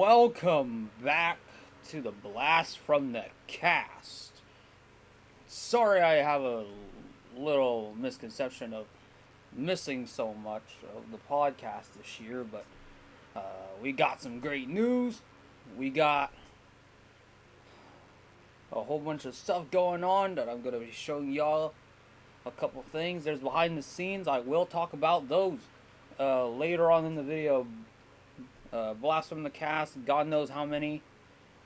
Welcome back to the Blast from the Cast. Sorry I have a little misconception of missing so much of the podcast this year, but we got some great news. We got a whole bunch of stuff going on that I'm going to be showing y'all a couple things. There's behind the scenes. I will talk about those later on in the video. Blast from the Cast, God knows how many.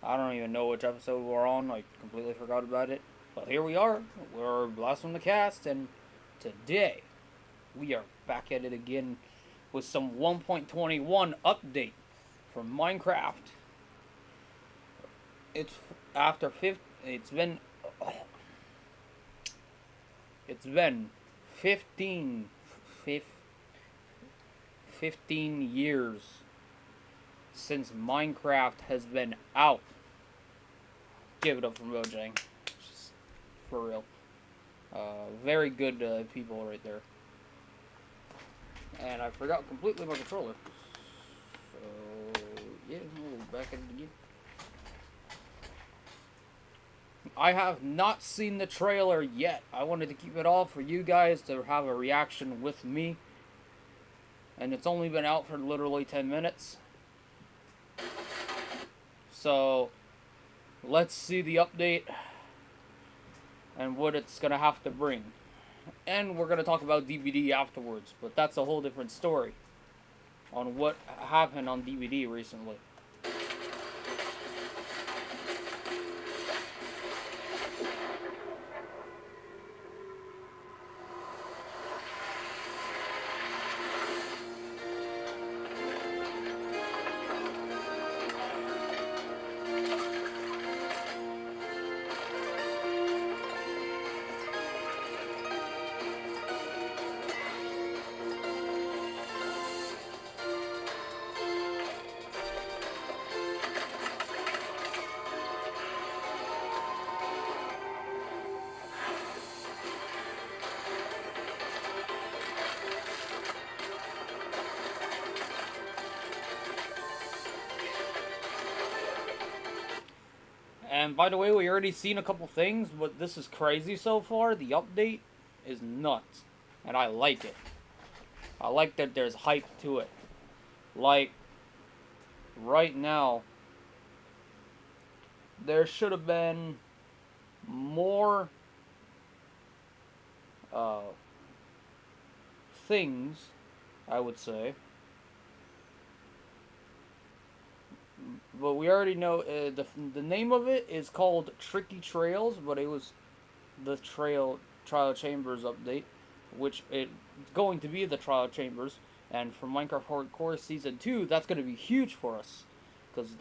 I don't even know which episode we're on. I completely forgot about it. But here we are. We're Blast from the Cast, and today we are back at it again with some 1.21 update from Minecraft. It's after 50. It's been 15 years since Minecraft has been out. Give it up for Mojang. Just for real. Very good people right there. And I forgot completely my controller. So, yeah, we'll back at it again. I have not seen the trailer yet. I wanted to keep it all for you guys to have a reaction with me. And it's only been out for literally 10 minutes. So, let's see the update and what it's going to have to bring. And we're going to talk about DVD afterwards, but that's a whole different story on what happened on DVD recently. And by the way, we already seen a couple things, but this is crazy so far. The update is nuts, and I like it. I like that there's hype to it. Like, right now, there should have been more things, I would say. But we already know the name of it is called Tricky Trails, but it was the Trial Chambers update, which it's going to be the Trial Chambers. And for Minecraft Hardcore Season 2, that's going to be huge for us, because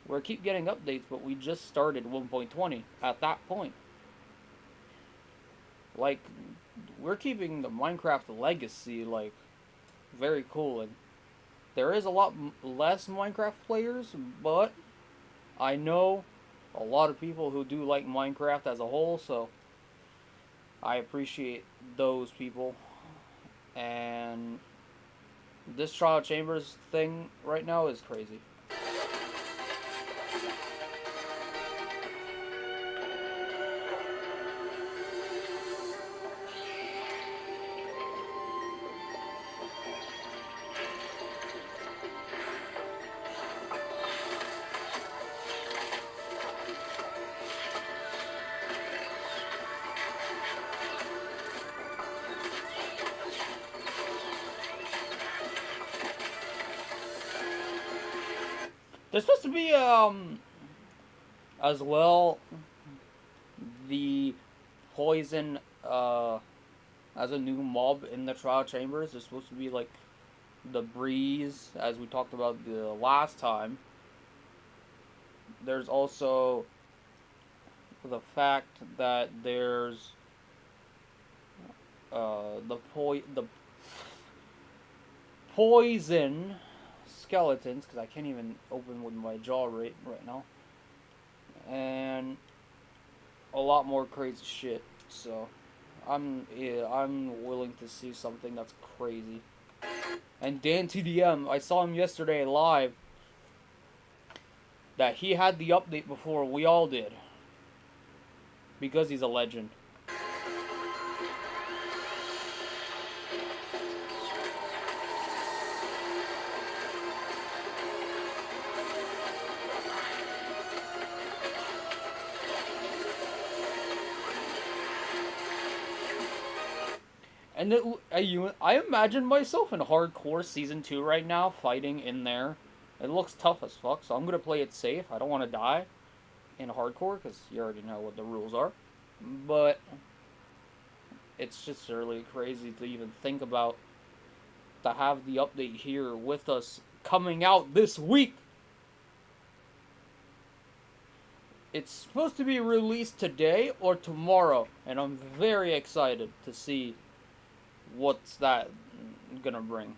we keep getting updates, but we just started 1.20 at that point. Like, we're keeping the Minecraft legacy, like, very cool. And there is a lot less Minecraft players, but I know a lot of people who do like Minecraft as a whole, so I appreciate those people. And this Trial Chambers thing right now is crazy. There's supposed to be, as well, the poison, as a new mob in the Trial Chambers. There's supposed to be, like, the breeze, as we talked about the last time. There's also the fact that there's, the poison skeletons, because I can't even open with my jaw right now, and a lot more crazy shit. So I'm willing to see something that's crazy. And Dan TDM, I saw him yesterday live, that he had the update before we all did. Because he's a legend. And I imagine myself in Hardcore Season 2 right now, fighting in there. It looks tough as fuck, so I'm going to play it safe. I don't want to die in Hardcore, because you already know what the rules are. But it's just really crazy to even think about, to have the update here with us coming out this week. It's supposed to be released today or tomorrow, and I'm very excited to see what's that gonna bring.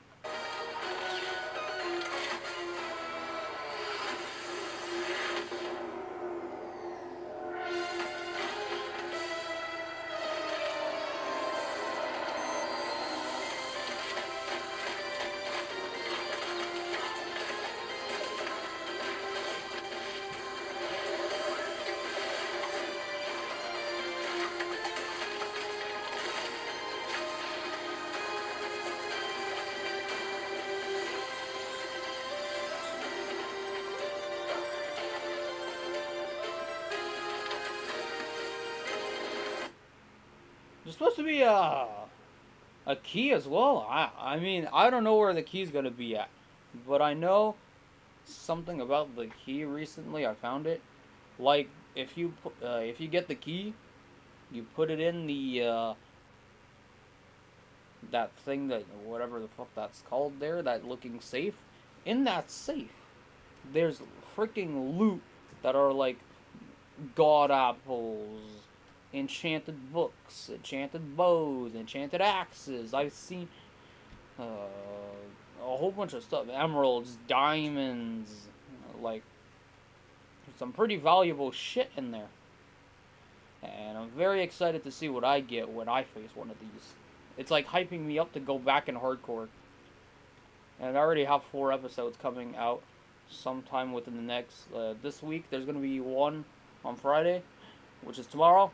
There's supposed to be a key as well. I mean, I don't know where the key's gonna be at, but I know something about the key recently. I found it. Like if you get the key, you put it in the that thing, that whatever the fuck that's called there, that looking safe. In that safe, there's freaking loot that are like god apples, enchanted books, enchanted bows, enchanted axes. I've seen a whole bunch of stuff, emeralds, diamonds, like some pretty valuable shit in there. And I'm very excited to see what I get when I face one of these. It's like hyping me up to go back in Hardcore. And I already have 4 episodes coming out sometime within the next, this week. There's going to be one on Friday, which is tomorrow.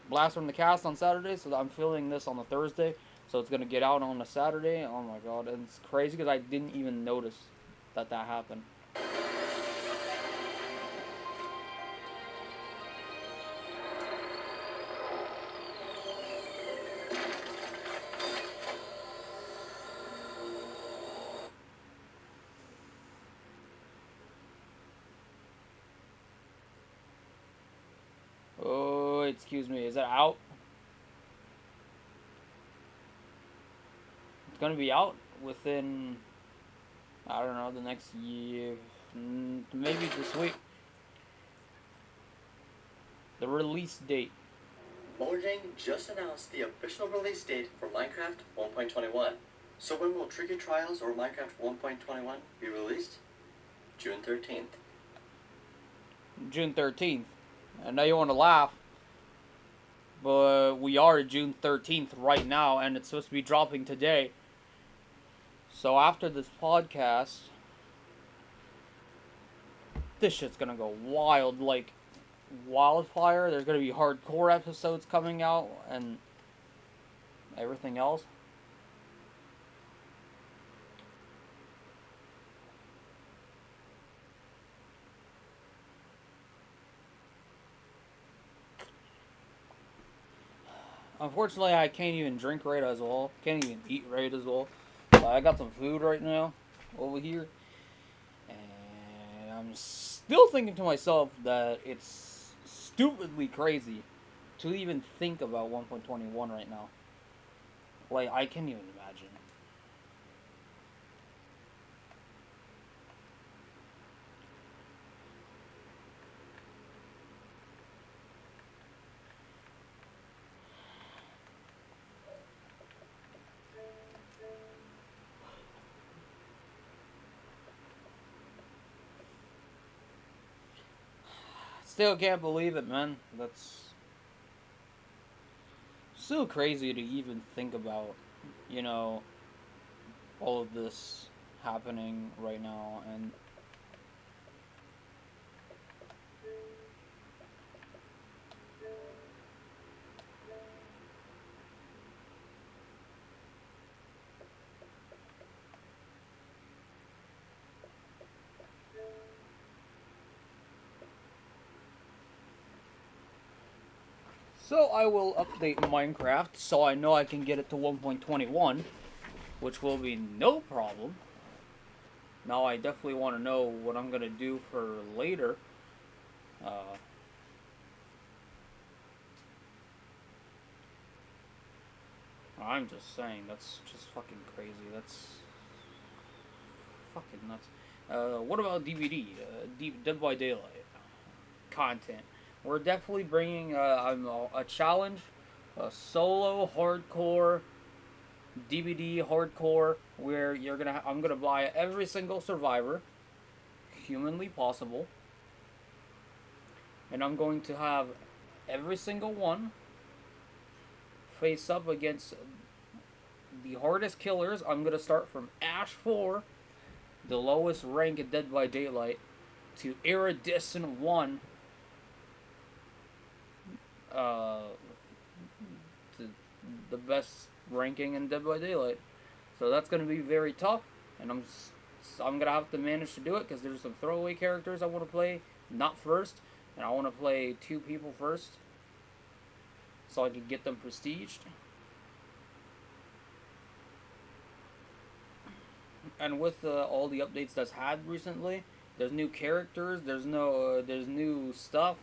Blast from the Cast on Saturday, so I'm filming this on the Thursday. So it's going to get out on a Saturday. Oh my god, and it's crazy because I didn't even notice that happened. Oh, excuse me, is that out? It's gonna be out within, I don't know, the next year, maybe this week. The release date. Mojang just announced the official release date for Minecraft 1.21. So when will Tricky Trials or Minecraft 1.21 be released? June 13th. June 13th. I know you want to laugh, but we are June 13th right now, and it's supposed to be dropping today. So after this podcast, this shit's gonna go wild like wildfire. There's gonna be hardcore episodes coming out and everything else. Unfortunately, I can't even drink right as well. Can't even eat right as well. I got some food right now over here. And I'm still thinking to myself that it's stupidly crazy to even think about 1.21 right now. Like, I can't even imagine. Still can't believe it, man. That's still crazy to even think about, you know, all of this happening right now. And So I will update Minecraft so I know I can get it to 1.21, which will be no problem. Now I definitely want to know what I'm going to do for later. Uh, I'm just saying, that's just fucking crazy. That's fucking nuts. What about DVD? Dead by Daylight content. We're definitely bringing a challenge, a solo hardcore DVD hardcore where I'm gonna buy every single survivor humanly possible, and I'm going to have every single one face up against the hardest killers. I'm gonna start from Ash 4, the lowest rank in Dead by Daylight, to Iridescent 1, uh, to the best ranking in Dead by Daylight. So that's gonna be very tough, and I'm gonna have to manage to do it because there's some throwaway characters I want to play not first, and I want to play 2 people first, so I can get them prestiged. And with all the updates that's had recently, there's new characters, there's new stuff.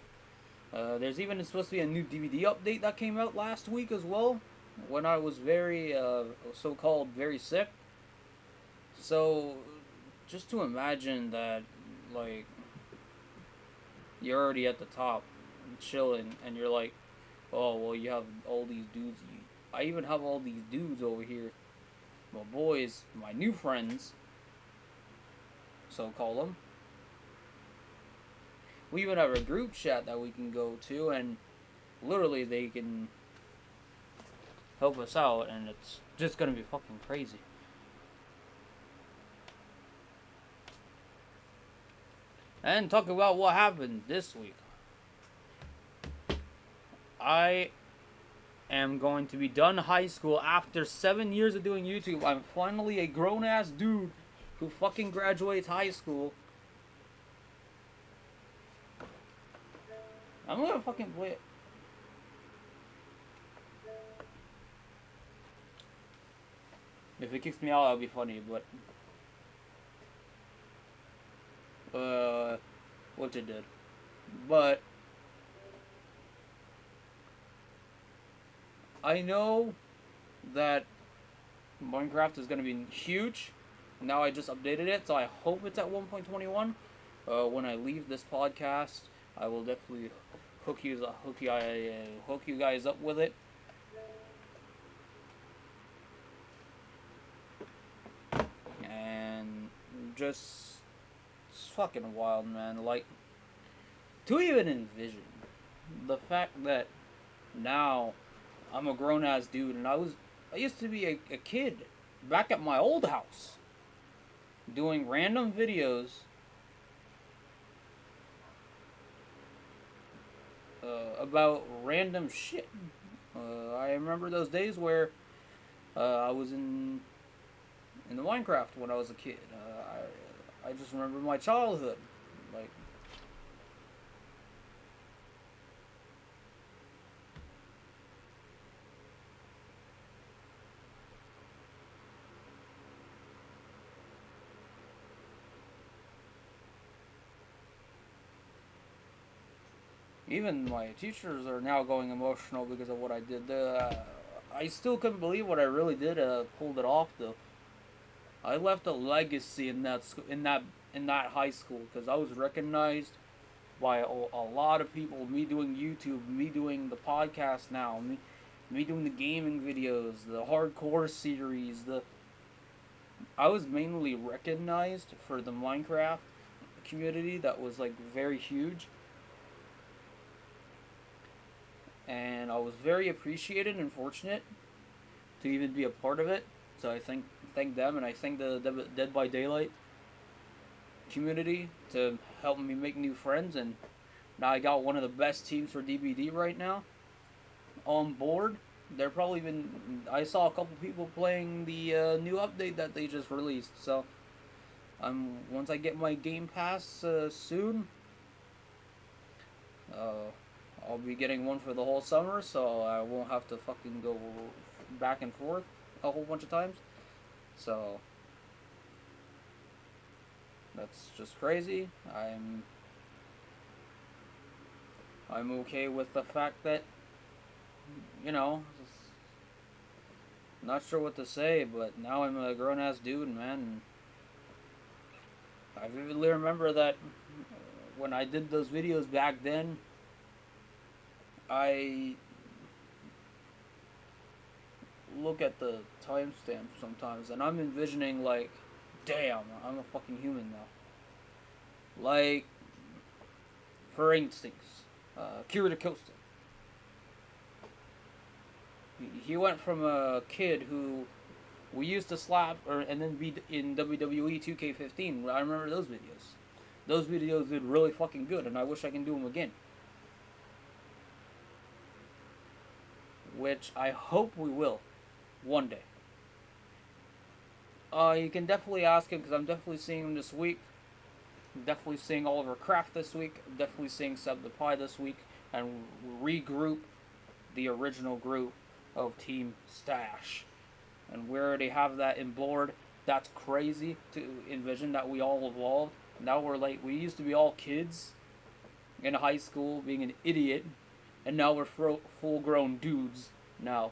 There's even supposed to be a new DVD update that came out last week as well, when I was very so-called very sick. So just to imagine that, like, you're already at the top, chilling, and you're like, oh well, you have all these dudes. I even have all these dudes over here. My boys, my new friends, so call them. We even have a group chat that we can go to, and literally they can help us out, and it's just gonna be fucking crazy. And talk about what happened this week. I am going to be done high school after 7 years of doing YouTube. I'm finally a grown ass dude who fucking graduates high school. I'm gonna fucking play it. If it kicks me out, that'll be funny, but which it did. But I know that Minecraft is gonna be huge. Now I just updated it, so I hope it's at 1.21. When I leave this podcast, I will definitely hook you guys up with it. And just, it's fucking wild, man. Like, to even envision the fact that now I'm a grown ass dude, and I used to be a kid back at my old house doing random videos about random shit. I remember those days where I was in the Minecraft when I was a kid. I just remember my childhood, like. Even my teachers are now going emotional because of what I did. I still couldn't believe what I really did. Pulled it off though. I left a legacy in that high school because I was recognized by a lot of people. Me doing YouTube, me doing the podcast now, me doing the gaming videos, the hardcore series. I was mainly recognized for the Minecraft community that was like very huge, and I was very appreciated and fortunate to even be a part of it. So I thank them, and I thank the Dead by Daylight community to help me make new friends. And now I got one of the best teams for DBD right now on board. They're probably been. I saw a couple people playing the new update that they just released. So once I get my Game Pass soon, I'll be getting one for the whole summer, so I won't have to fucking go back and forth a whole bunch of times. So that's just crazy. I'm okay with the fact that, you know, not sure what to say, but now I'm a grown ass dude, man. I vividly remember that when I did those videos back then, I look at the timestamp sometimes and I'm envisioning, like, damn, I'm a fucking human now. Like, for instance, Kira DaCosta. He went from a kid who we used to slap and then be in WWE 2K15. I remember those videos. Those videos did really fucking good, and I wish I can do them again. Which I hope we will, one day. You can definitely ask him, because I'm definitely seeing him this week. I'm definitely seeing Oliver Kraft this week. I'm definitely seeing Sub the Pie this week. And regroup the original group of Team Stash. And we already have that in board. That's crazy to envision that we all evolved. Now we're like, we used to be all kids in high school being an idiot, and now we're full grown dudes now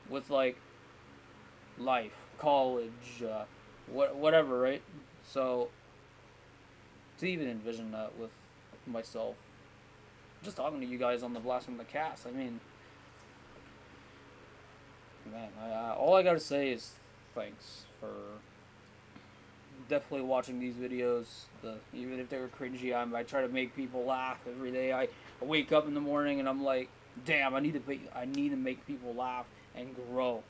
with like life, college, whatever, right? So to even envision that with myself, just talking to you guys on the Blast from the Cast, I mean, man, all I gotta say is thanks for definitely watching these videos. Even if they were cringy, I try to make people laugh every day. I wake up in the morning and I'm like, damn, I need to make people laugh and grow.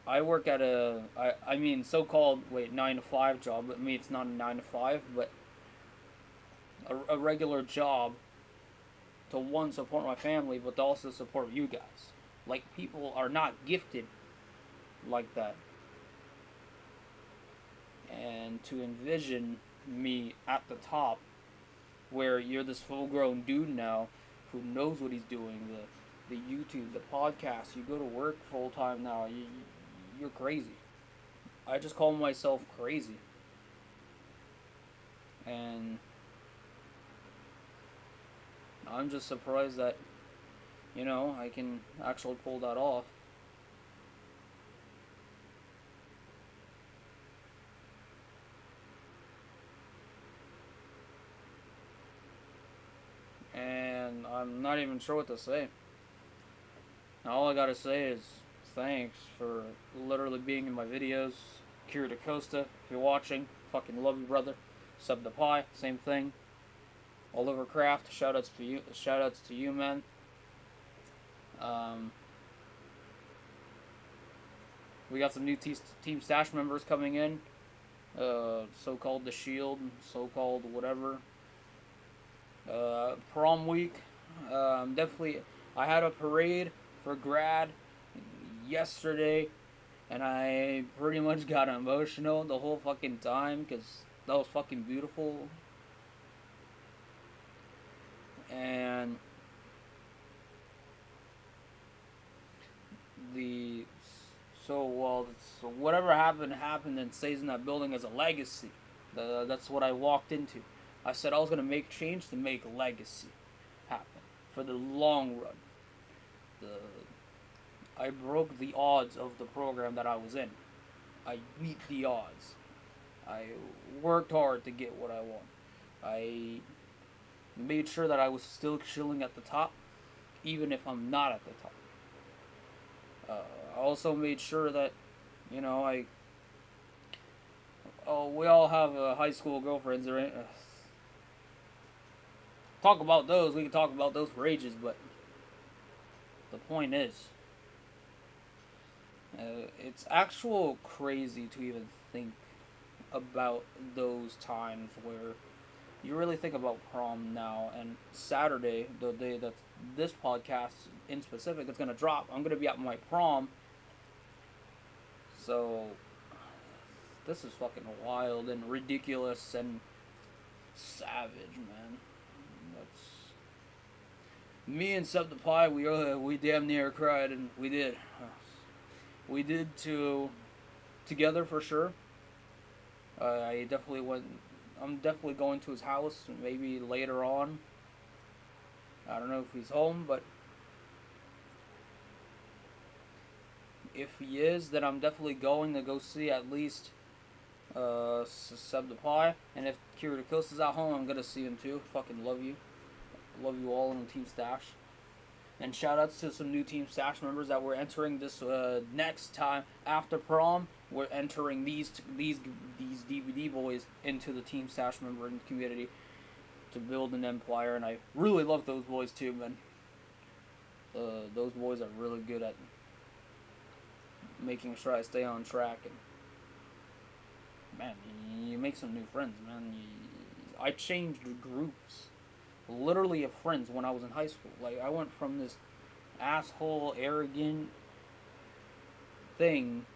I work at I mean, so-called 9 to 5 job. But me, it's not a 9 to 5, but a regular job to, one, support my family, but to also support you guys. Like, people are not gifted like that. And to envision me at the top, where you're this full-grown dude now who knows what he's doing, the YouTube, the podcast, you go to work full-time now, you're crazy. I just call myself crazy. And I'm just surprised that, I can actually pull that off. And I'm not even sure what to say. All I gotta say is thanks for literally being in my videos. Kira DaCosta, if you're watching, fucking love you, brother. Sub the Pie, same thing. Oliver Kraft, shoutouts to you, man. We got some new Team Stash members coming in. So-called The Shield, so-called whatever. Prom week. Definitely, I had a parade for grad yesterday, and I pretty much got emotional the whole fucking time because that was fucking beautiful. And so whatever happened and stays in that building as a legacy. That's what I walked into. I said I was gonna make change to make legacy happen for the long run. I broke the odds of the program that I was in. I beat the odds. I worked hard to get what I want. I made sure that I was still chilling at the top, even if I'm not at the top. I also made sure that, we all have high school girlfriends. Talk about those. We can talk about those for ages, but the point is, it's actual crazy to even think about those times where you really think about prom now. And Saturday, the day that this podcast in specific is going to drop, I'm going to be at my prom. So this is fucking wild and ridiculous and savage, man. That's Me and Septipie, we damn near cried, and we did. We did together for sure. I definitely went. I'm definitely going to his house maybe later on. I don't know if he's home, but if he is, then I'm definitely going to go see at least Septipie. And if Kirikos is at home, I'm gonna see him too. Fucking love you. Love you all in the Team Stash. And shout outs to some new Team Stash members that we're entering this next time after prom. We're entering these DVD boys into the Team Stash member community to build an empire, and I really love those boys too, man. Those boys are really good at making sure I stay on track, and man, you make some new friends, man. I changed groups, literally of friends when I was in high school. Like, I went from this asshole, arrogant thing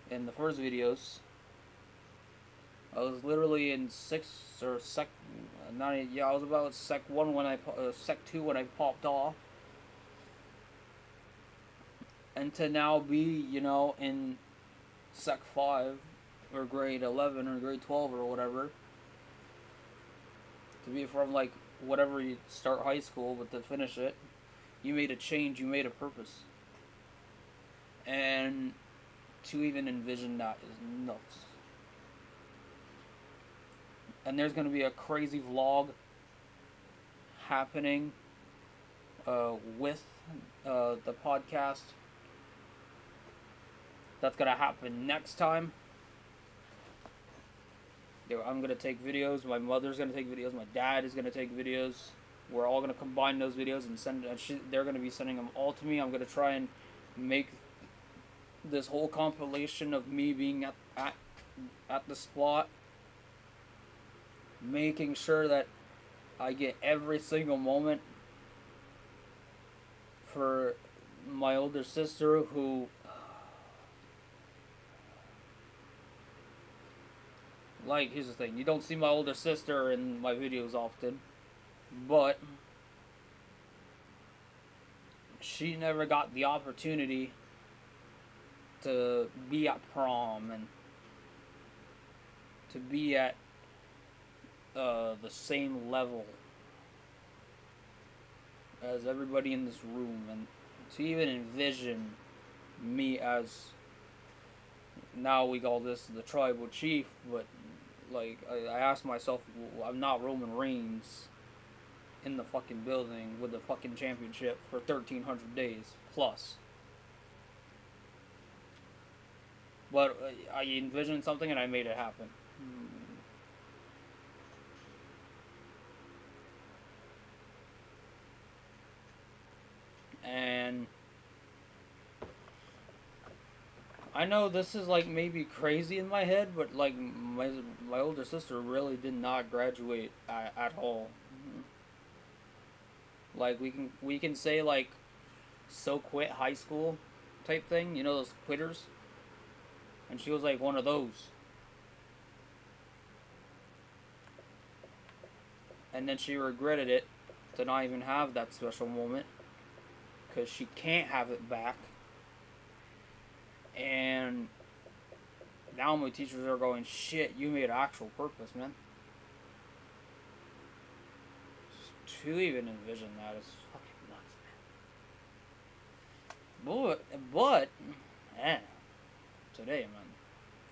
in the first videos. I was literally in sixth or sec, not yeah, I was about sec 1 when sec 2 when I popped off, and to now be, you know, in sec 5 or grade 11 or grade 12 or whatever. To be from like whatever you start high school, but to finish it, you made a change, you made a purpose, and to even envision that is nuts. And there's going to be a crazy vlog happening with the podcast. That's going to happen next time. I'm going to take videos. My mother's going to take videos. My dad is going to take videos. We're all going to combine those videos and send. They're going to be sending them all to me. I'm going to try and make this whole compilation of me being at the spot, making sure that I get every single moment for my older sister, who, like, here's the thing, you don't see my older sister in my videos often, but she never got the opportunity to be at prom and to be at the same level as everybody in this room, and to even envision me as, now we call this the tribal chief, but like I asked myself, I'm not Roman Reigns in the fucking building with the fucking championship for 1,300 days plus. But I envisioned something and I made it happen. And I know this is like maybe crazy in my head, but like my older sister really did not graduate at all. Like we can say like, so quit high school type thing, you know, those quitters. And she was like one of those. And then she regretted it to not even have that special moment, because she can't have it back. And now my teachers are going, shit, you made actual purpose, man. To even envision that is fucking nuts, man. But, man, today, man,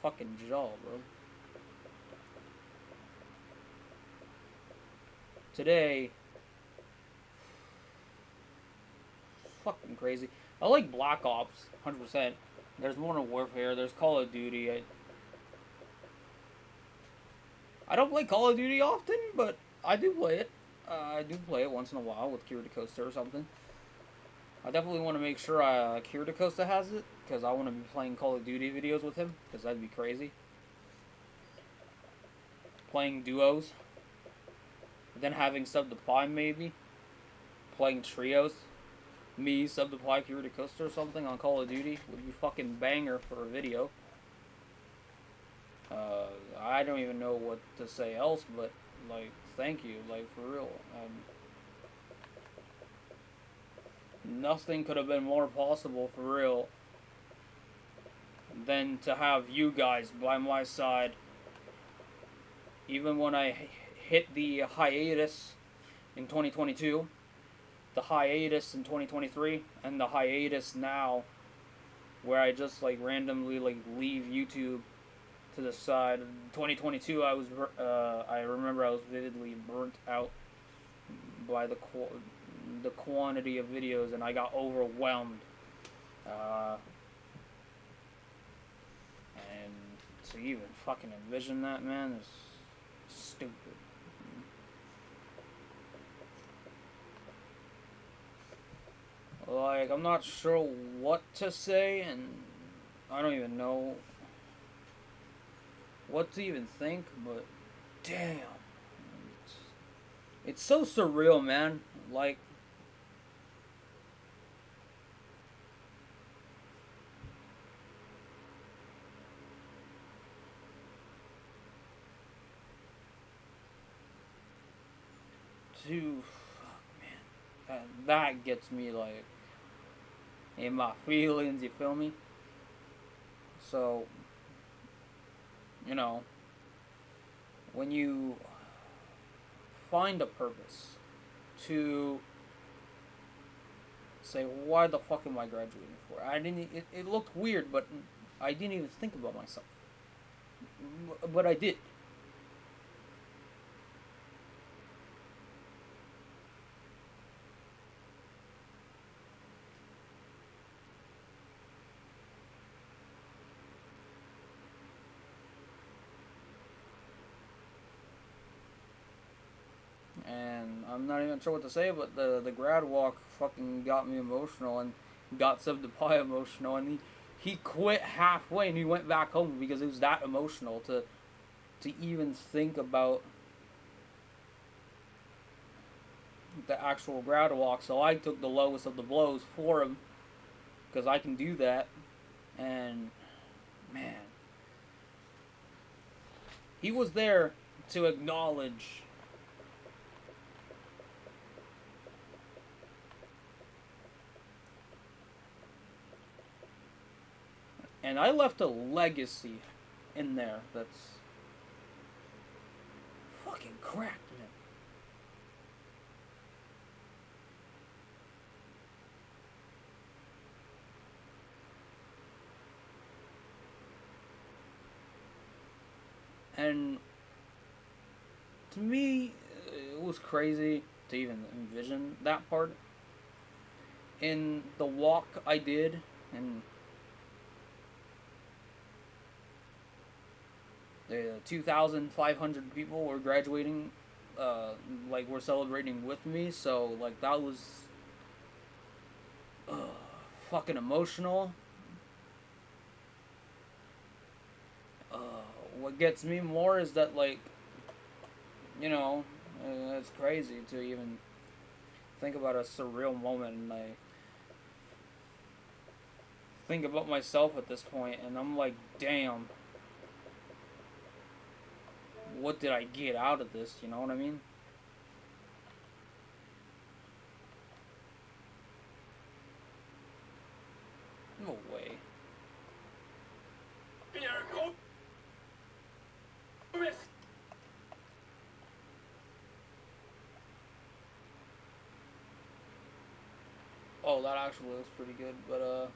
fucking jaw, bro. Today, fucking crazy. I like Black Ops, 100%. There's Modern Warfare, there's Call of Duty. I don't play Call of Duty often, but I do play it. I do play it once in a while with Kira DaCosta or something. I definitely want to make sure Kira DaCosta has it, because I want to be playing Call of Duty videos with him, because that'd be crazy. Playing duos. Then having Sub-Deploy maybe. Playing trios. Me, Sub-Deploy, Kira DaCosta or something on Call of Duty would be fucking banger for a video. I don't even know what to say else, but, like, thank you, like, for real. nothing could have been more possible for real than to have you guys by my side. Even when I hit the hiatus in 2022, the hiatus in 2023, and the hiatus now, where I just like randomly like leave YouTube to the side. In 2022, I remember I was vividly burnt out by the quantity of videos, and I got overwhelmed. And to even fucking envision that, man, is stupid. Like, I'm not sure what to say, and I don't even know what to even think, but damn. It's so surreal, man. Like, to, fuck, man. That gets me, like, in my feelings, you feel me? So, you know, when you find a purpose to say, why the fuck am I graduating for? It looked weird, but I didn't even think about myself. But I did. And I'm not even sure what to say, but the grad walk fucking got me emotional and got Subdepai emotional, and he quit halfway and he went back home because it was that emotional to even think about the actual grad walk. So I took the lowest of the blows for him because I can do that, and man, he was there to acknowledge and I left a legacy in there that's fucking cracked, man. And to me, it was crazy to even envision that part. In the walk I did, and the 2,500 people were graduating, like, were celebrating with me, so, like, that was uh, fucking emotional. Uh, what gets me more is that, like, you know, it's crazy to even think about a surreal moment, and I think about myself at this point, and I'm like, damn, what did I get out of this? You know what I mean? No way. Oh, that actually looks pretty good, but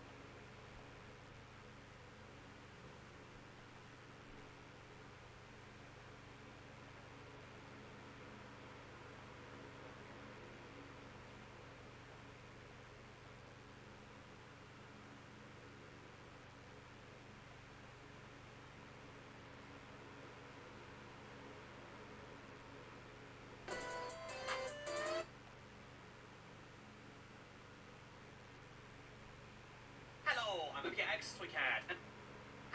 Hello, I'm OKX3Cat.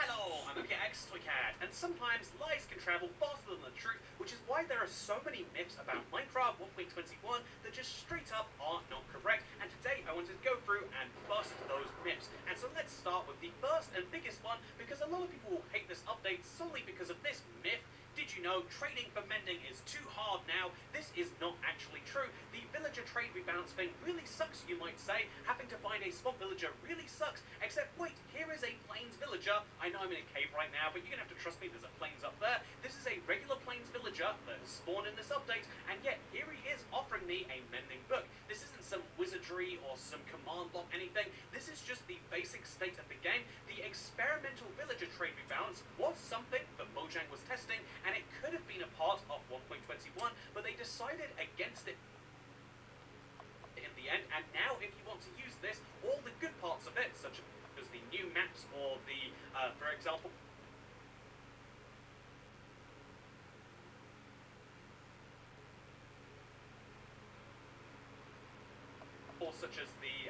Hello, I'm OKX3Cat. And sometimes lies can travel faster than the truth, which is why there are so many myths about Minecraft 1.21 that just straight up are not correct. And today I wanted to go through and bust those myths. And so let's start with the first and biggest one, because a lot of people will hate this update solely because of this myth. Did Did you know trading for mending is too hard now? This is not actually true. The villager trade rebalance thing really sucks, you might say. Having to find a swamp villager really sucks. Except, wait, here is a plains villager. I know I'm in a cave right now, but you're gonna have to trust me, there's a plains up there. This is a regular plains villager that has spawned in this update, and yet here he is offering me a mending book. This isn't some wizardry or some command block anything. This is just the basic state of the game. The experimental villager trade rebalance was something that Mojang was testing, and it could have been a part of 1.21, but they decided against it in the end. And now if you want to use this, all the good parts of it, such as the new maps or the, for example, or such as the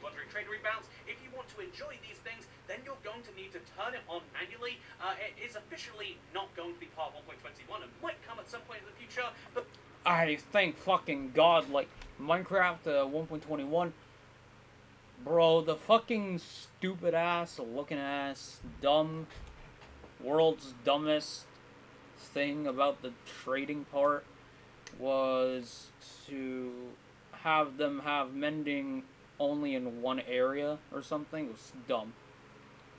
Wandering Trader rebalance. If you want to enjoy these things, then you're going to need to turn it on manually. It is officially not going to be part of 1.21 and might come at some point in the future, but I thank fucking God, like, Minecraft 1.21, bro, the fucking stupid ass, looking ass, dumb, world's dumbest thing about the trading part was to have them have mending only in one area or something. It was dumb.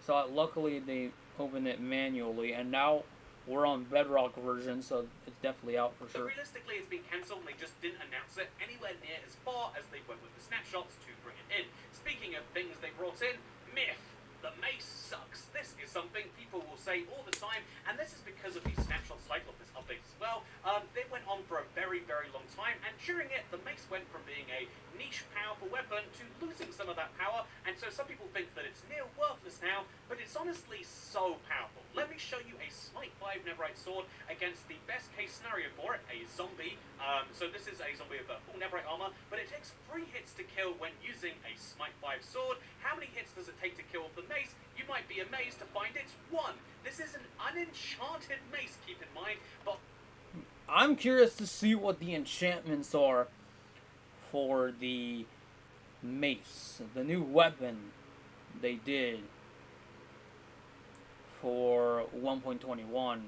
So luckily they opened it manually, and now we're on Bedrock version, so it's definitely out for sure. realistically it's been cancelled and they just didn't announce it anywhere near as far as they went with the snapshots to bring it in. Speaking of things they brought in, myth. The mace sucks. This is something people will say all the time, and this is because of the snapshot cycle of this update as well. They went on for a very, very long time, and during it, the mace went from being a niche, powerful weapon to losing some of that power, and so some people think that it's near worthless now, but it's honestly so powerful. Let me show you a Smite 5 Netherite sword against the best case scenario for it, a zombie. So this is a zombie with full Netherite armor, but it takes 3 hits to kill when using a Smite 5 sword. How many hits does it take to kill with the mace? You might be amazed to find it's 1. This is an unenchanted mace, keep in mind, but I'm curious to see what the enchantments are for the mace, the new weapon they did for 1.21.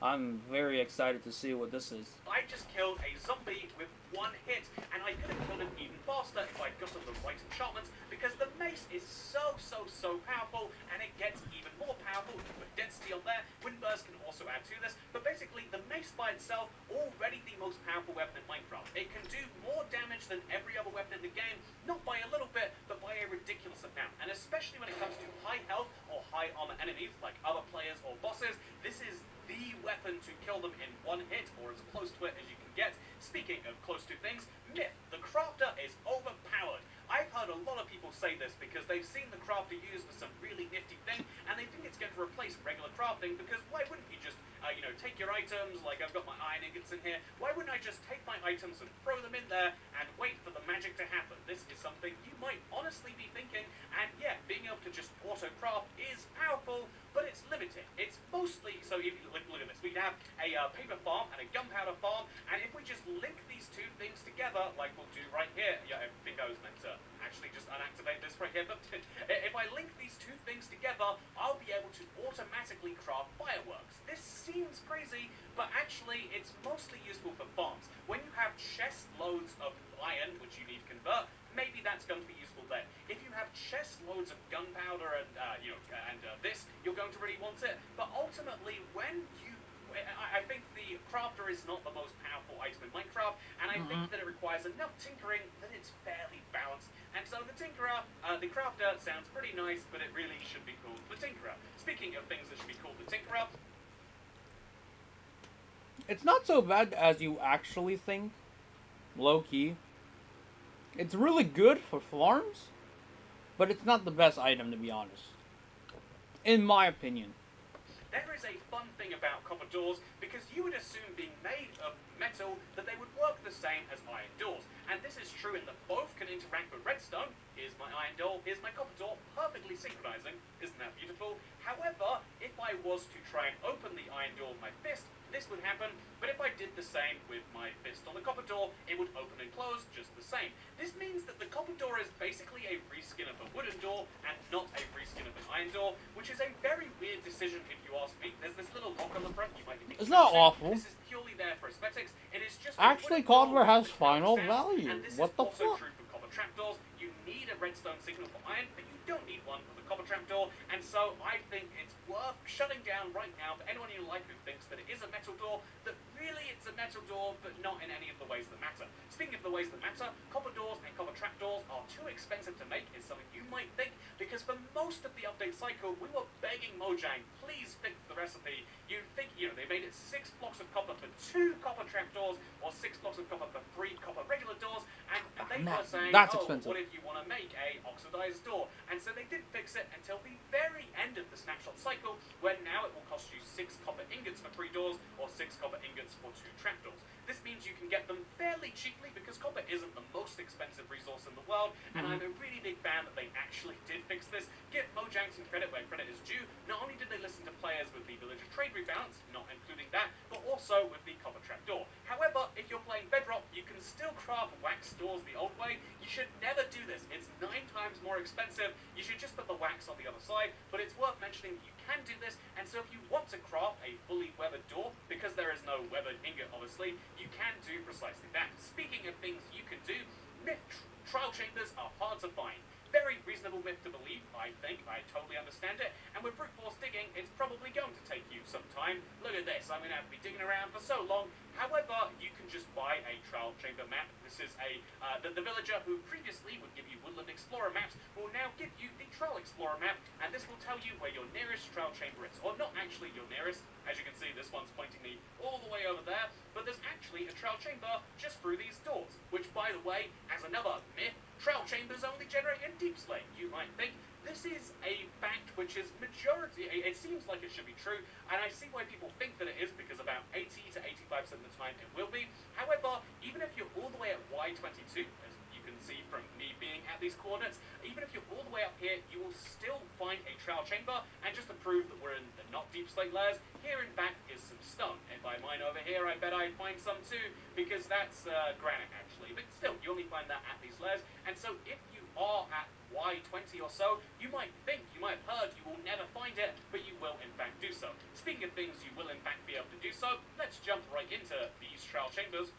I'm very excited to see what this is. I just killed a zombie with 1 hit, and I could have killed him even faster if I'd gotten the right enchantments, because the mace is so powerful, and it gets even more powerful with density on there. Windburst can also add to this, but basically the mace by itself, already the most powerful weapon in Minecraft. It can do more damage than every other weapon in the game, not by a little bit, but by a ridiculous amount. And especially when it comes to high health or high armor enemies, like other players or bosses, this is the weapon to kill them in 1 hit, or as close to it as you can get. Speaking of close to things, myth, the crafter is overpowered. I've heard a lot of people say this because they've seen the crafter used for some really nifty thing, and they think it's going to replace regular crafting, because why wouldn't you just, take your items, like I've got my iron ingots in here, why wouldn't I just take my items and throw them in there and wait for the magic to happen? This is something you might honestly be thinking, and yeah, being able to just auto-craft is powerful, but it's limited. It's mostly, so if you look at this, we have a paper farm and a gunpowder farm, and if we just link these 2 things together, like we'll do right here, yeah, I think I was meant to actually just unactivate this right here, but if I link these 2 things together, I'll be able to automatically craft fireworks. This seems crazy, but actually it's mostly useful for farms. When you have chest loads of iron, which you need to convert, maybe that's going to be useful then. If you have chest loads of gunpowder and this, you're going to really want it. But ultimately, when you, I think the crafter is not the most powerful item in Minecraft, and I think that it requires enough tinkering that it's fairly balanced. And so the tinkerer, the crafter sounds pretty nice, but it really should be called the tinkerer. Speaking of things that should be called the tinkerer, It's not so bad as you actually think, low-key. It's really good for farms, but it's not the best item, to be honest. In my opinion. there is a fun thing about copper doors, because you would assume being made of metal that they would work the same as iron doors. and this is true in that both can interact with redstone. Here's my iron door, here's my copper door, perfectly synchronizing. Isn't that beautiful? However, if I was to try and open the iron door with my fist, this would happen, but if I did the same with my fist on the copper door, it would open and close just the same. This means that the copper door is basically a reskin of a wooden door and not a reskin of an iron door, which is a very weird decision if you ask me. There's this little lock on the front, you might be thinking, It's not awful. this is purely there for aesthetics. It is just Actually, copper has final value. What the fuck? True for copper trapdoors. You need a redstone signal for iron, but you don't need one for the copper trapdoor, and so I think it's worth shutting down right now for anyone you like who thinks that it is a metal door, that really it's a metal door, but not in any of the ways that matter. Speaking of the ways that matter, copper doors and copper trapdoors are too expensive to make, is something you might think, because for most of the update cycle, we were begging Mojang, please fix the recipe. You'd think, they made it 6 blocks of copper for 2 copper trapdoors, or 6 blocks of copper for 3 copper regular doors, and they were saying, that's expensive. What if you want to make a oxidized door? And so they did fix it until the very end of the snapshot cycle, where now it will cost you 6 copper ingots for 3 doors, or 6 copper ingots for 2 trapdoors. This means you can get them fairly cheaply, because copper isn't the most expensive resource in the world, and I'm a really big fan that they actually did fix this. Give Mojang some credit where credit is due. Not only did they listen to players with the villager trade rebalance, not including that, but also with the copper trapdoor. However, if you're playing Bedrock, you can still craft wax doors the old way. You should never do this. It's 9 times more expensive. You should just put the wax on the other side, but it's worth mentioning you can do this, and so if you want to craft a fully weathered door, because there is no weathered ingot, obviously, you can do precisely that. Speaking of things you can do, myth trial chambers are hard to find. Very reasonable myth to believe, I think. I totally understand it. And with brute force digging, it's probably going to take you some time. Look at this. I'm going to have to be digging around for so long. However, you can just buy a trial chamber map. This is the villager who previously would give you Woodland Explorer maps will now give you the Trial Explorer map, and this will tell you where your nearest trial chamber is. Or not actually your nearest. As you can see, this one's pointing me all the way over there, but there's actually a trial chamber just through these doors, which, by the way, as another myth, trial chambers only generate in Deep Slate. You might think this is a fact which is majority, it seems like it should be true, and I see why people think that it is, because about 80 to 85% of the time it will be. However, even if you're all the way at Y22, as you can see from me being at these coordinates, even if you're all the way up here, you will still find a trial chamber, and just to prove that we're in the not Deep Slate layers, here in back is some stone. If I mine over here, I bet I'd find some too, because that's granite actually, but still, you only find that at these layers, and so if you are at Y20 or so, you might think, you might have heard, you will never find it, but you will in fact do so. Speaking of things you will in fact be able to do so, let's jump right into these trial chambers.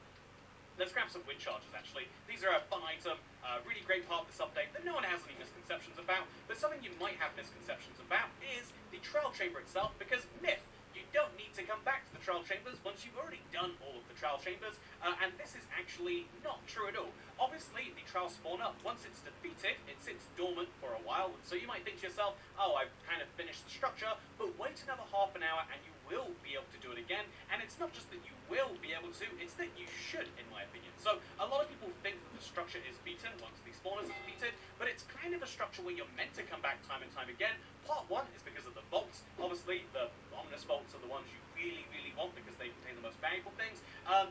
Let's grab some wind charges, actually. These are a fun item, really great part of this update that no one has any misconceptions about, but something you might have misconceptions about is the trial chamber itself, because myth, you don't need to come back to the trial chambers once you've already done all of the trial chambers, and this is actually not true at all. Obviously, the trial spawner, once it's defeated, it sits dormant for a while, so you might think to yourself, oh, I've kind of finished the structure, but wait another half an hour and you will be able to do it again, and it's not just that you will be able to, it's that you should, in my opinion. So, a lot of people think that the structure is beaten once the spawners are defeated, but it's kind of a structure where you're meant to come back time and time again. Part 1 is because of the bolts. Obviously, the ominous bolts are the ones you really, really want because they contain the most valuable things.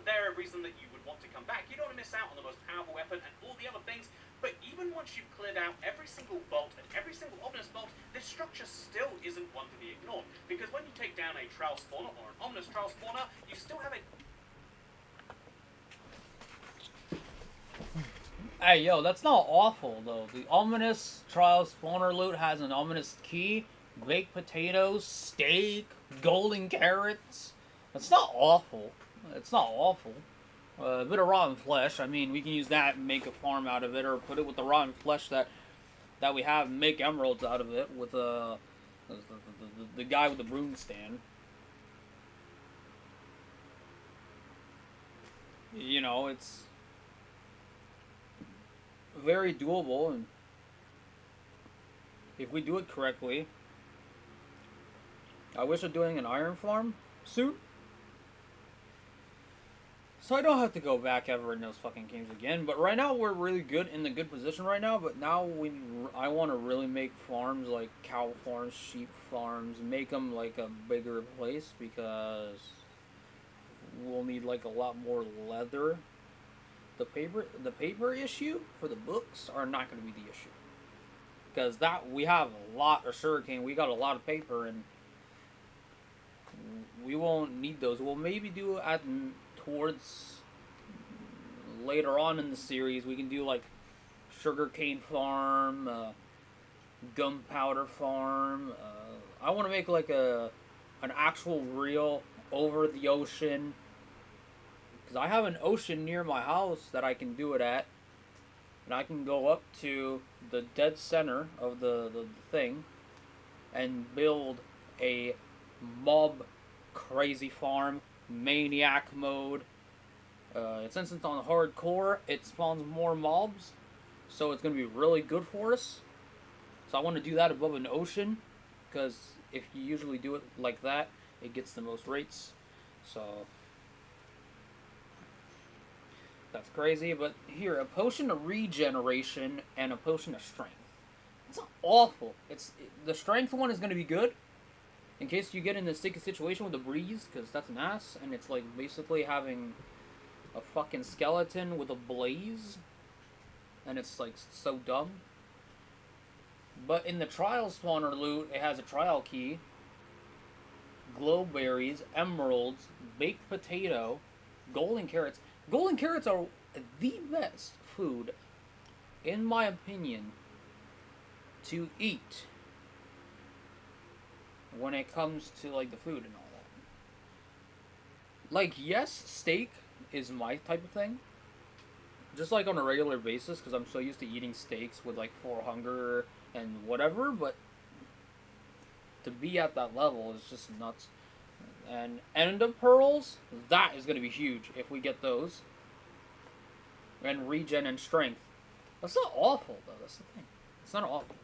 They're a reason that you would want to come back. You don't want to miss out on the most powerful weapon and all the other things, but even once you've cleared out every single bolt and every single ominous bolt, this structure still isn't one to be ignored. Because when you take down a trial spawner or an ominous trial spawner, you still have a... Hey, yo, that's not awful, though. The ominous trial spawner loot has an ominous key, baked potatoes, steak, golden carrots. That's not awful. It's not awful. A bit of rotten flesh. I mean, we can use that and make a farm out of it, or put it with the rotten flesh that we have and make emeralds out of it with the guy with the broom stand. You know, it's very doable, and if we do it correctly. I wish I'm doing an iron farm soon, so I don't have to go back ever in those fucking games again. But right now we're really good in the good position right now. But now I want to really make farms like cow farms, sheep farms, make them like a bigger place, because we'll need like a lot more leather the paper issue for the books are not going to be the issue, because that we have a lot of sugarcane. We got a lot of paper, and we won't need those. We'll maybe do at towards later on in the series. We can do like sugarcane farm, gunpowder farm. I want to make like an actual reel over the ocean, because I have an ocean near my house that I can do it at, and I can go up to the dead center of the thing and build a mob crazy farm maniac mode. Since it's on hardcore, it spawns more mobs, so it's gonna be really good for us. So I want to do that above an ocean, because if you usually do it like that, it gets the most rates. So that's crazy. But here, a potion of regeneration and a potion of strength. It's not awful. The strength one is gonna be good in case you get in a sticky situation with the breeze, because that's an ass, and it's like basically having a fucking skeleton with a blaze, and it's like so dumb. But in the trial spawner loot, it has a trial key, glowberries, emeralds, baked potato, golden carrots. Golden carrots are the best food, in my opinion, to eat when it comes to like the food and all that. Like, yes, steak is my type of thing, just like on a regular basis, because I'm so used to eating steaks with like for hunger and whatever, but to be at that level is just nuts. And ender pearls, that is going to be huge if we get those. And regen and strength. That's not awful, though. That's the thing. It's not awful.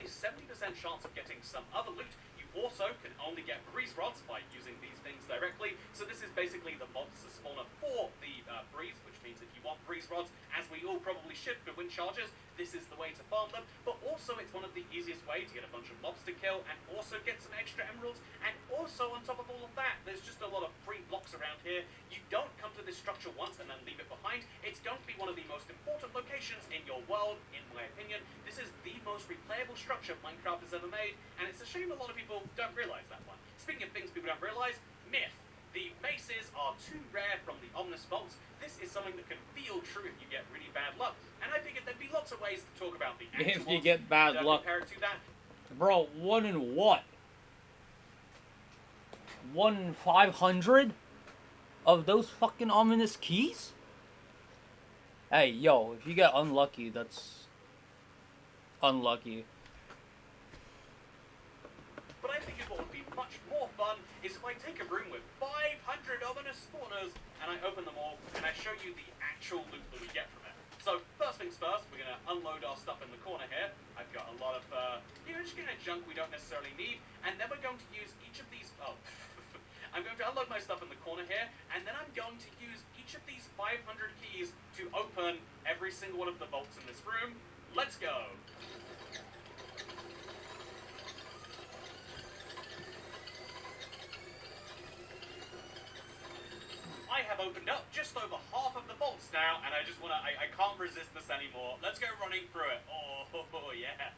A 70% chance of getting some other loot. You also can only get breeze rods by using these things directly. So this is basically the monster spawner for the breeze, which means if you want breeze rods, as we all probably should for wind charges, this is the way to farm them. But also it's one of the easiest ways to get a bunch of mobs to kill and also get some extra emeralds. And also on top of all of that, there's just a lot of free blocks around here. You don't come to this structure once and then leave it behind. It's going to be one of the most important locations in your world, in my opinion. This is the most replayable structure Minecraft has ever made, and it's a shame a lot of people don't realize that one. Speaking of things people don't realize, myth. The bases are too rare from the ominous vaults. This is something that can feel true if you get really bad luck. And I figured there'd be lots of ways to talk about the actual If you get bad luck. compare it to that. Bro, 1 in what? 1 in 500 of those fucking ominous keys? Hey, yo, if you get unlucky, that's unlucky. But I think what would be much more fun is if I take a room with 500 ominous spawners and I open them all and I show you the actual loot that we get from it. So first things first, we're going to unload our stuff in the corner here. I've got a lot of, just kind of junk we don't necessarily need, and then we're going to use each of these, I'm going to unload my stuff in the corner here, and then I'm going to use each of these 500 keys to open every single one of the vaults in this room. Let's go! I have opened up just over half of the vaults now, and I just want to, I can't resist this anymore. Let's go running through it. Oh yeah.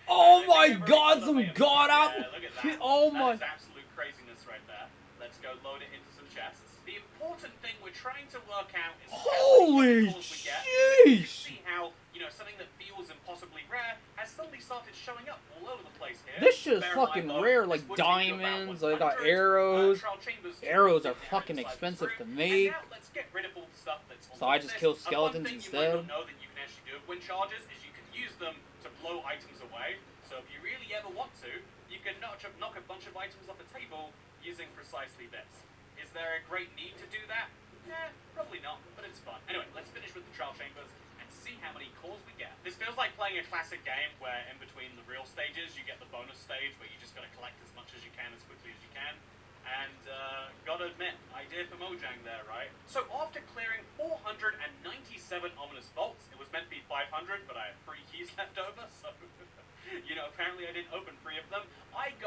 Oh my god, some god out! Yeah, look at that. Oh my. That is absolute craziness right there. Let's go load it into some chests. The important thing we're trying to work out is Holy how many chemicals we get. You jeez! see how, something that feels impossibly rare has suddenly started showing up all over the place here. This shit is Bear in fucking mind, though, rare, this like would take you about diamonds, they got 100, arrows. trial chambers to Arrows get are there fucking inside this expensive room. to And make. now let's get rid of all the stuff that's all So I over just this. kill A fun skeletons thing instead. You might not know that you can actually do with wind charges is you can use them to blow items away. So if you really ever want to, you can knock a bunch of items off a table using precisely this. Is there a great need to do that? Probably not, but it's fun. Anyway, let's finish with the trial chambers and see how many cores we get. This feels like playing a classic game where in between the real stages you get the bonus stage where you just gotta collect as much as you can as quickly as you can. And gotta admit, idea for Mojang there, right? So after clearing 497 ominous vaults, it was meant to be 500, but I have 3 keys left over, so Apparently I didn't open 3 of them.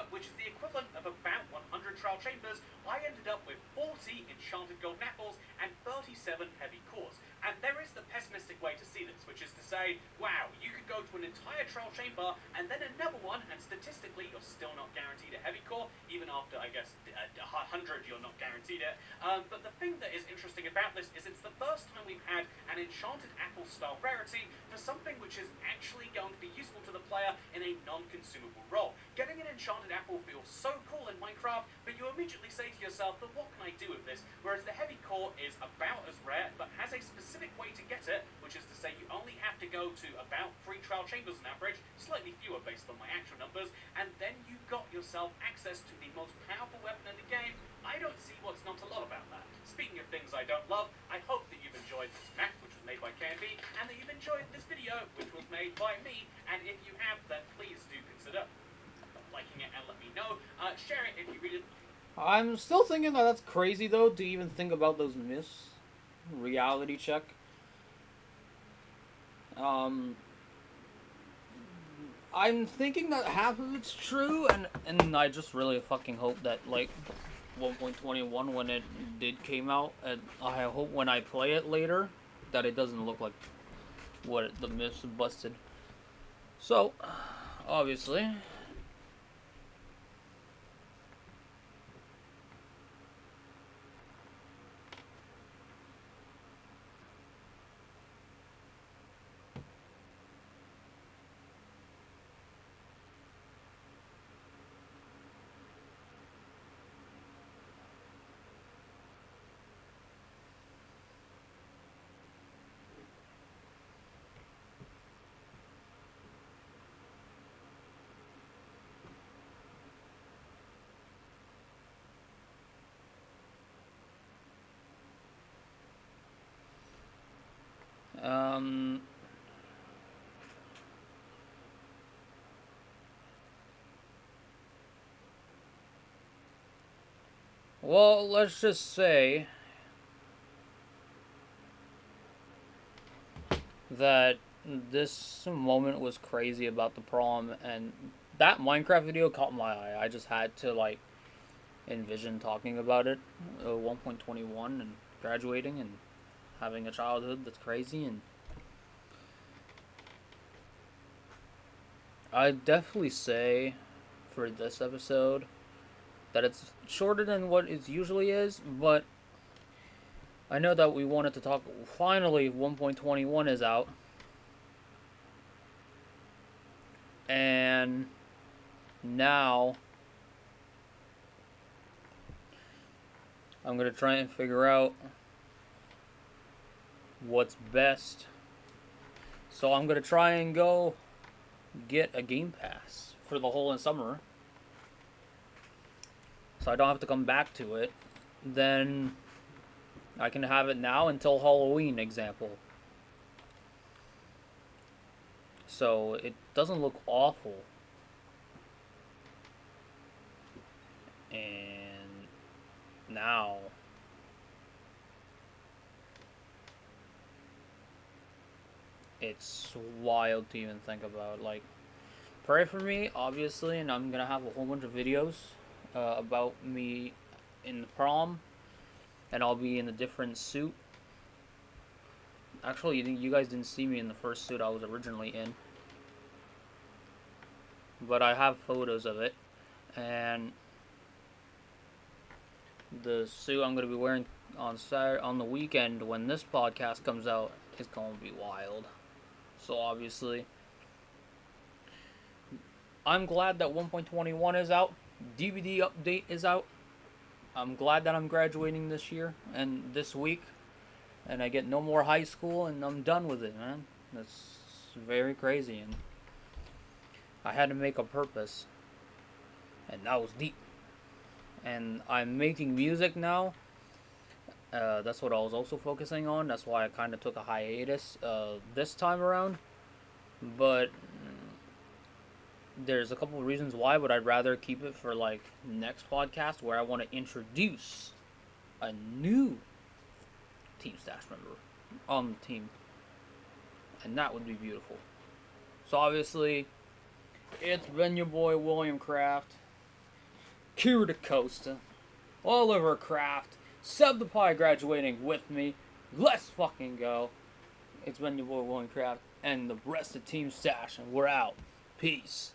Which is the equivalent of about 100 trial chambers. I ended up with 40 enchanted golden apples and 37 heavy cores. And there is the pessimistic way to see this, which is to say, wow, you could go to an entire trial chamber and then another one, and statistically you're still not guaranteed a heavy core. Even after, I guess, 100 you're not guaranteed it. But the thing that is interesting about this is it's the first time we've had an enchanted apple style rarity for something which is actually going to be useful to the player in a non-consumable role. Getting an enchanted apple feels so cool in Minecraft, but you immediately say to yourself, but what can I do with this? Whereas the heavy core is about as rare, but has a specific way to get it, which is to say you only have to go to about 3 trial chambers on average, slightly fewer based on my actual numbers, and then you got yourself access to the most powerful weapon in the game. I don't see what's not a lot about that. Speaking of things I don't love, I hope that you've enjoyed this map, which was made by KMB, and that you've enjoyed this video, which was made by me, and if you have, then please do consider liking it and let me know. Share it if you really... I'm still thinking that that's crazy, though, to even think about those myths. Reality check. I'm thinking that half of it's true, and I just really fucking hope that, like, 1.21, when it did came out, and I hope when I play it later, that it doesn't look like what the myths busted. So, obviously... Well, let's just say that this moment was crazy about the prom, and that Minecraft video caught my eye. I just had to, like, envision talking about it, 1.21, and graduating, and having a childhood that's crazy, and I'd definitely say for this episode that it's shorter than what it usually is, but I know that we wanted to talk. Finally, 1.21 is out, and now I'm gonna try and figure out what's best. So I'm gonna try and go get a Game Pass for the whole summer, so I don't have to come back to it. Then I can have it now until Halloween, example. So it doesn't look awful. And now it's wild to even think about. Like, pray for me, obviously, and I'm gonna have a whole bunch of videos about me in the prom, and I'll be in a different suit. Actually, you guys didn't see me in the first suit I was originally in, but I have photos of it, and the suit I'm gonna be wearing on Saturday, on the weekend when this podcast comes out, is gonna be wild. So obviously, I'm glad that 1.21 is out. DVD update is out. I'm glad that I'm graduating this year and this week, and I get no more high school, and I'm done with it, man. That's very crazy, and I had to make a purpose, and that was deep. And I'm making music now. That's what I was also focusing on. That's why I kind of took a hiatus this time around. But there's a couple of reasons why, but I'd rather keep it for, like, next podcast, where I want to introduce a new Team Stash member on the team, and that would be beautiful. So obviously, It's been your boy William Kraft, Kira DaCosta, Oliver Kraft, Seb the Pie graduating with me. Let's fucking go. It's been your boy William Kraft and the rest of Team Stash, and we're out. Peace.